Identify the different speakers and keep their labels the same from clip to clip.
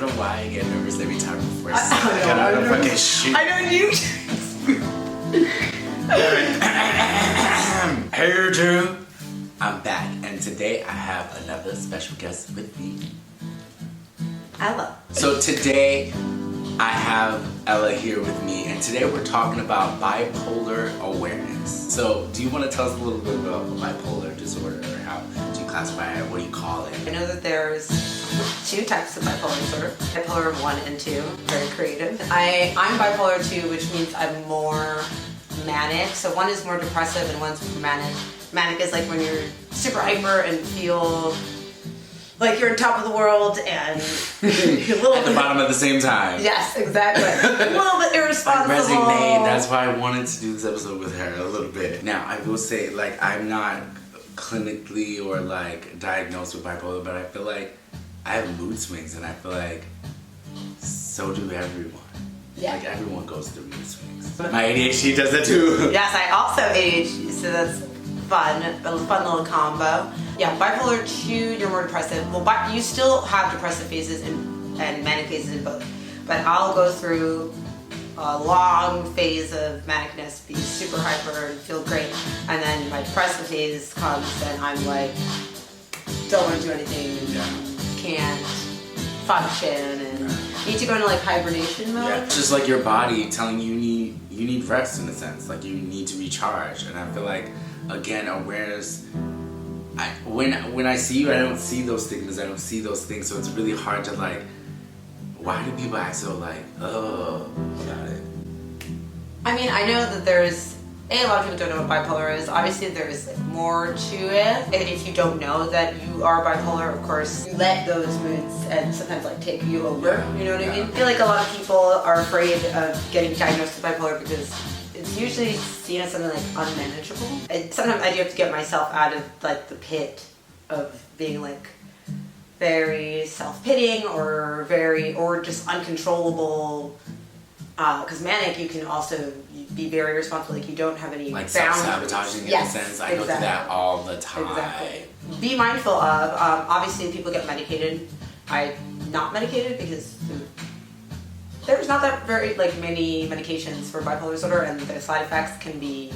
Speaker 1: don't know why I get nervous every time before I gotta fucking shoot.
Speaker 2: I know you.
Speaker 1: Hey, Drew. I'm back, and today I have another special guest with me.
Speaker 2: Ella.
Speaker 1: So today I have Ella here with me, and today we're talking about bipolar awareness. So do you want to tell us a little bit about bipolar disorder, or how do you classify it? What do you call it?
Speaker 2: I know that there's two types of bipolar disorder. Bipolar 1 and 2, very creative. I'm bipolar 2, which means I'm more manic. So one is more depressive and one's more manic. Manic is like when you're super hyper and feel like you're on top of the world and you're a little
Speaker 1: at the bottom at the same time.
Speaker 2: Yes, exactly. A little bit irresponsible.
Speaker 1: Like resignate. That's why I wanted to do this episode with her a little bit. Now, I will say, like, I'm not clinically or like diagnosed with bipolar, but I feel like I have mood swings, and I feel like so do everyone.
Speaker 2: Yeah.
Speaker 1: Like everyone goes through mood swings. My ADHD does that too.
Speaker 2: Yes, I also ADHD, so that's fun. A fun little combo. Yeah, bipolar 2, you're more depressive. Well, you still have depressive phases and manic phases in both. But I'll go through a long phase of manicness, be super hyper and feel great. And then my depressive phase comes and I'm like, don't want to do anything, can't function, and need to go into like hibernation mode.
Speaker 1: Yeah, it's just like your body telling you you need rest in a sense. Like you need to recharge. And I feel like, again, awareness. When I see you, I don't see those stigmas. I don't see those things. So it's really hard to like. Why do people act so like, oh, about it?
Speaker 2: I mean, I know that there's a lot of people don't know what bipolar is. Obviously, there's like more to it. And if you don't know that you are bipolar, of course, you let those moods and sometimes like take you over. You know what I mean? I feel like a lot of people are afraid of getting diagnosed with bipolar because it's usually seen as something like unmanageable. And sometimes I do have to get myself out of like the pit of being like very self-pitying or just uncontrollable. Because manic, you can also be very responsible. Like you don't have any
Speaker 1: like
Speaker 2: boundaries.
Speaker 1: self-sabotaging in a sense. I go through that all the time.
Speaker 2: Exactly. Be mindful of. Obviously, people get medicated. I'm not medicated because there's not that very like many medications for bipolar disorder, and the side effects can be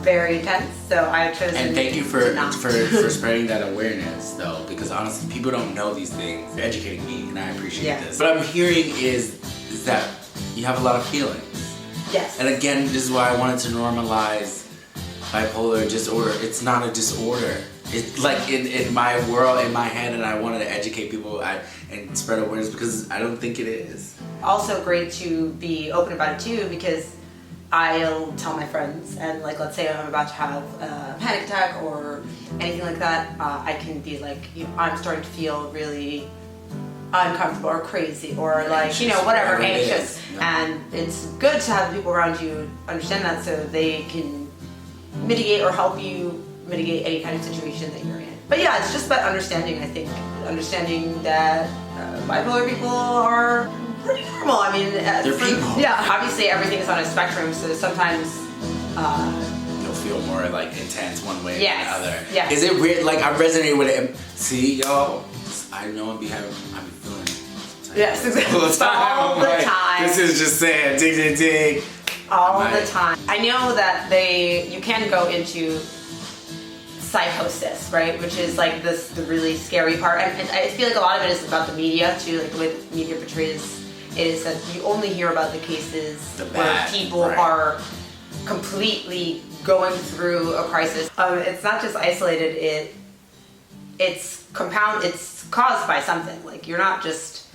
Speaker 2: very intense. So I've chosen.
Speaker 1: And thank you for spreading that awareness, though, because honestly, people don't know these things. You're educating me, and I appreciate this. What I'm hearing is that you have a lot of feelings.
Speaker 2: Yes.
Speaker 1: And again, this is why I wanted to normalize bipolar disorder. It's not a disorder. It's like in my world, in my head, and I wanted to educate people and spread awareness because I don't think it is.
Speaker 2: Also great to be open about it too, because I'll tell my friends, and like let's say I'm about to have a panic attack or anything like that, I can be like, I'm starting to feel really uncomfortable or crazy or like, whatever, anxious. And it's good to have people around you understand that so they can mitigate or help you mitigate any kind of situation that you're in. But yeah, it's just about understanding, I think. Understanding that bipolar people are pretty normal. I mean,
Speaker 1: they're people.
Speaker 2: Yeah, obviously everything is on a spectrum, so sometimes
Speaker 1: you'll feel more like intense one way than the other.
Speaker 2: Yes.
Speaker 1: Is it weird? Like I resonate with it. See, y'all, I know I've been feeling it.
Speaker 2: Yes, exactly. All the time.
Speaker 1: This is just saying, dig, dig, dig.
Speaker 2: All the time. I know that you can go into psychosis, right? Which is like the really scary part. And I feel like a lot of it is about the media too, like the way the media portrays it is that you only hear about the cases where people are completely going through a crisis. It's not just isolated, it's caused by something. Like you're not just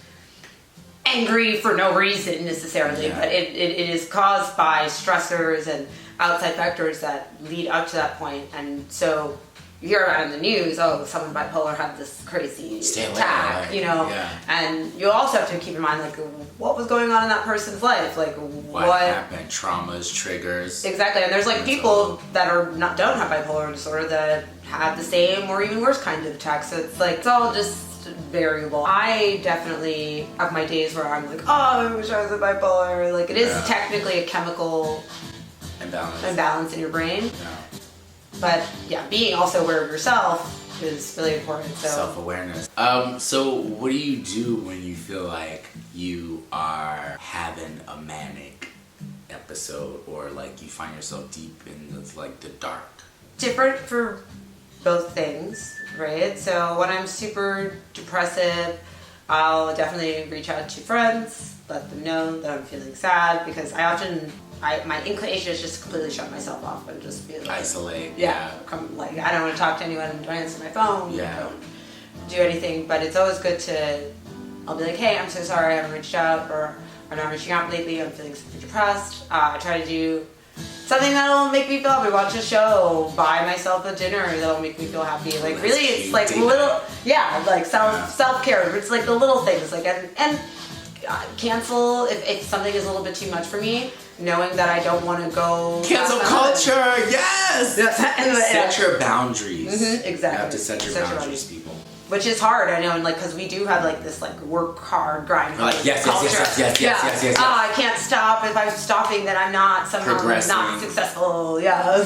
Speaker 2: angry for no reason necessarily, but it is caused by stressors and outside factors that lead up to that point. And so you hear about it in the news, oh, someone bipolar had this crazy attack, and you also have to keep in mind like what was going on in that person's life, like what
Speaker 1: happened, traumas, triggers.
Speaker 2: Exactly. And there's like people that don't have bipolar disorder that have the same or even worse kind of attacks. So it's like it's all just variable. I definitely have my days where I'm like, oh, I wish I was a bipolar. Like it is technically a chemical imbalance in your brain.
Speaker 1: Yeah.
Speaker 2: But yeah, being also aware of yourself is really important. So
Speaker 1: self-awareness. So what do you do when you feel like you are having a manic episode, or like you find yourself deep in the dark?
Speaker 2: Different for both things, right? So when I'm super depressive, I'll definitely reach out to friends, let them know that I'm feeling sad, because my inclination is just completely shut myself off and just be like,
Speaker 1: isolate.
Speaker 2: Yeah. I don't want to talk to anyone, don't answer my phone,
Speaker 1: Yeah.
Speaker 2: don't do anything. But it's always good I'll be like, hey, I'm so sorry I haven't reached out, or I'm not reaching out lately, I'm feeling super depressed. I try to do something that'll make me feel happy. Watch a show, buy myself a dinner that'll make me feel happy. Like really, it's like little, like self-care. It's like the little things, like and cancel if something is a little bit too much for me. Knowing that I don't want to go
Speaker 1: cancel culture, yes. Set your boundaries.
Speaker 2: Mm-hmm, exactly.
Speaker 1: You have to set your boundaries, people.
Speaker 2: Which is hard, I know, and like because we do have like this like work hard, grind hard culture.
Speaker 1: Yes.
Speaker 2: I can't stop. If I'm stopping, then I'm not somehow not successful. Yeah,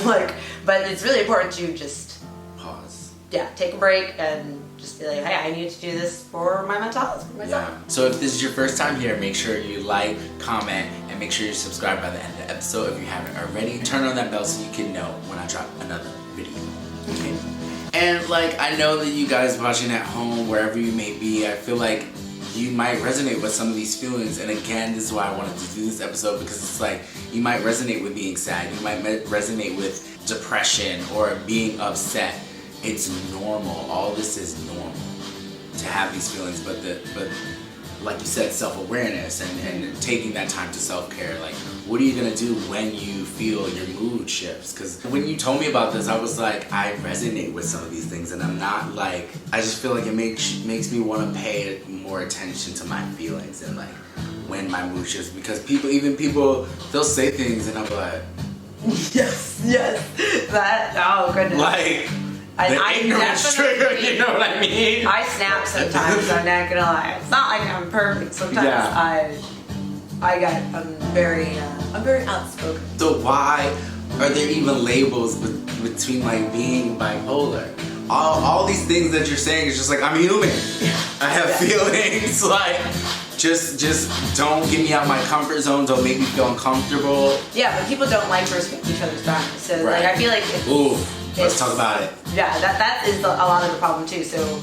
Speaker 2: but it's really important to just
Speaker 1: pause.
Speaker 2: Yeah, take a break and just be like, hey, I need to do this for my mental health, for myself.
Speaker 1: Yeah. So if this is your first time here, make sure you like, comment, and make sure you subscribe by the end of the episode if you haven't already. Turn on that bell so you can know when I drop another video. Okay. And I know that you guys watching at home, wherever you may be, I feel like you might resonate with some of these feelings. And again, this is why I wanted to do this episode, because it's you might resonate with being sad, you might resonate with depression or being upset. It's normal. All this is normal to have these feelings, but like you said, self-awareness and taking that time to self-care. What are you gonna do when you feel your mood shifts? Because when you told me about this, I was like, I resonate with some of these things, and I'm not I just feel like it makes me want to pay more attention to my feelings and when my mood shifts, because people they'll say things and I'm like,
Speaker 2: yes, that, oh goodness.
Speaker 1: The ignorance trigger, you know what I mean?
Speaker 2: I snap sometimes, I'm not gonna lie. It's not like I'm perfect. Sometimes I'm very outspoken.
Speaker 1: So why are there even labels between being bipolar? All these things that you're saying is just I'm human. I have feelings. Just don't get me out of my comfort zone. Don't make me feel uncomfortable.
Speaker 2: Yeah, but people don't like to respect each other's boundaries. So
Speaker 1: right.
Speaker 2: I feel like
Speaker 1: let's talk about it.
Speaker 2: Yeah, that is a lot of the problem too. So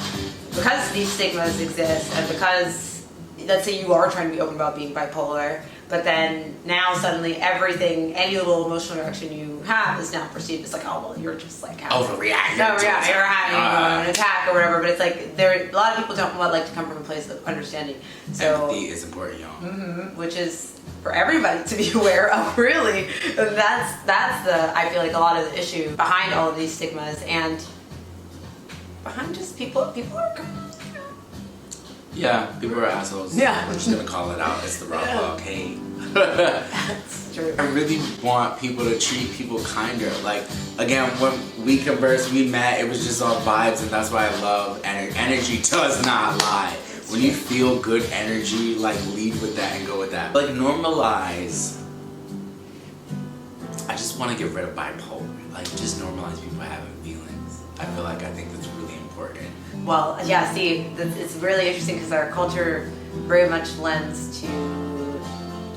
Speaker 2: because these stigmas exist, and because let's say you are trying to be open about being bipolar, but then now suddenly any little emotional reaction you have is now perceived as oh well, you're just
Speaker 1: overreacting.
Speaker 2: No, yeah, you're having an attack or whatever. But it's a lot of people don't like to come from a place of understanding. So
Speaker 1: empathy is important, y'all.
Speaker 2: Mm-hmm, which is for everybody to be aware of, really. That's I feel like a lot of the issue behind all of these stigmas and behind just people are.
Speaker 1: Yeah, people are assholes.
Speaker 2: Yeah.
Speaker 1: I'm just gonna call it out. It's the raw dog. Hey.
Speaker 2: That's true.
Speaker 1: I really want people to treat people kinder. Again, when we conversed, we met, it was just all vibes, and that's why I love energy does not lie. When you feel good energy, lead with that and go with that. Normalize. I just want to get rid of bipolar. Just normalize people having feelings. I think that's really important.
Speaker 2: Well, yeah, see, it's really interesting because our culture very much lends to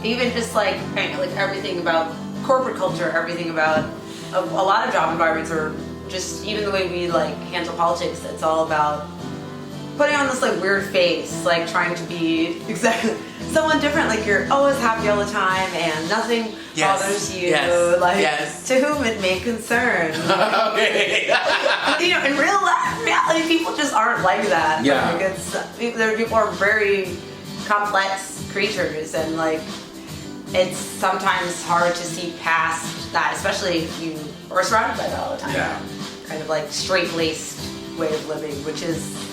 Speaker 2: even just everything about corporate culture, everything about a lot of job environments, or just even the way we handle politics. It's all about putting on this weird face, trying to be exactly someone different. You're always happy all the time and nothing bothers you.
Speaker 1: Yes.
Speaker 2: To whom it may concern.
Speaker 1: Okay.
Speaker 2: In reality, people just aren't like that.
Speaker 1: Yeah.
Speaker 2: People are very complex creatures, and it's sometimes hard to see past that, especially if you are surrounded by that all the time.
Speaker 1: Yeah.
Speaker 2: Kind of straight-laced way of living, which is.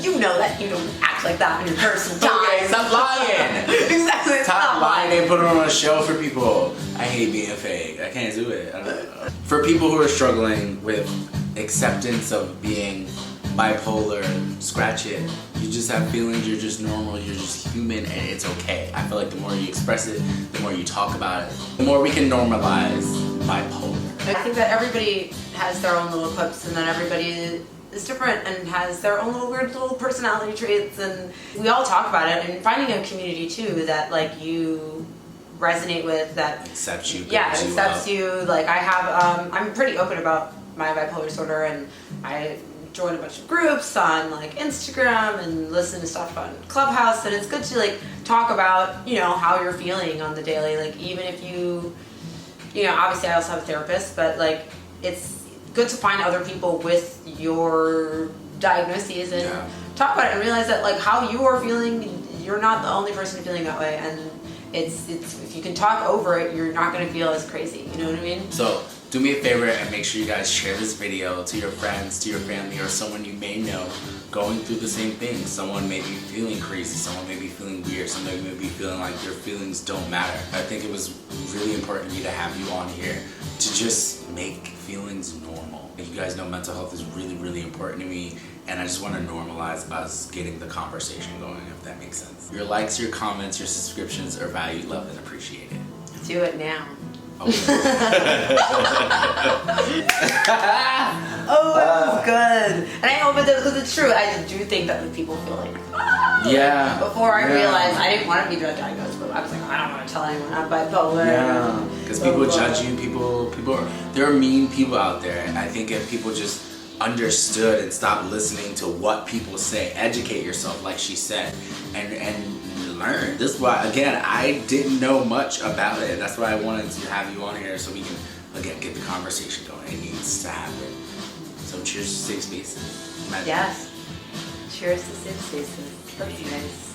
Speaker 2: You know that you don't act like that in your personal time.
Speaker 1: Okay, stop lying.
Speaker 2: Exactly.
Speaker 1: Stop lying and put on a show for people. I hate being fake. I can't do it. For people who are struggling with acceptance of being bipolar, scratch it. You just have feelings. You're just normal. You're just human, and it's okay. I feel the more you express it, the more you talk about it, the more we can normalize bipolar?
Speaker 2: I think that everybody has their own little quips, and that everybody is different and has their own little weird little personality traits, and we all talk about it, and finding a community too that like you resonate with, that
Speaker 1: accepts you.
Speaker 2: Yeah, accepts you. Like I have, I'm pretty open about my bipolar disorder, and I join a bunch of groups on like Instagram and listen to stuff on Clubhouse, and it's good to like talk about, you know, how you're feeling on the daily. Like even if you know, obviously I also have a therapist, but like it's good to find other people with your diagnoses and talk about it and realize that like how you are feeling, you're not the only person feeling that way, and it's if you can talk over it, you're not going to feel as crazy. You know what I mean?
Speaker 1: So do me a favor and make sure you guys share this video to your friends, to your family, or someone you may know going through the same thing. Someone may be feeling crazy, someone may be feeling weird, someone may be feeling like their feelings don't matter. I think it was really important to me to have you on here to just make feelings normal. You guys know mental health is really, really important to me, and I just want to normalize us getting the conversation going, if that makes sense. Your likes, your comments, your subscriptions are valued, loved, and appreciated.
Speaker 2: Do it now.
Speaker 1: Okay.
Speaker 2: Oh, that was good. And I hope it does, because it's true. I do think that people feel like,
Speaker 1: yeah.
Speaker 2: Before I realized I didn't want to be diagnosed, but I was like, I don't want to tell anyone I'm bipolar.
Speaker 1: Yeah, because people judge you. People, there are mean people out there. And I think if people just understood and stopped listening to what people say, educate yourself, like she said, and learn. This is why, again, I didn't know much about it. That's why I wanted to have you on here so we can, again, get the conversation going. It needs to happen. So cheers to safe spaces.
Speaker 2: Yes. Cheers to safe spaces. That's nice.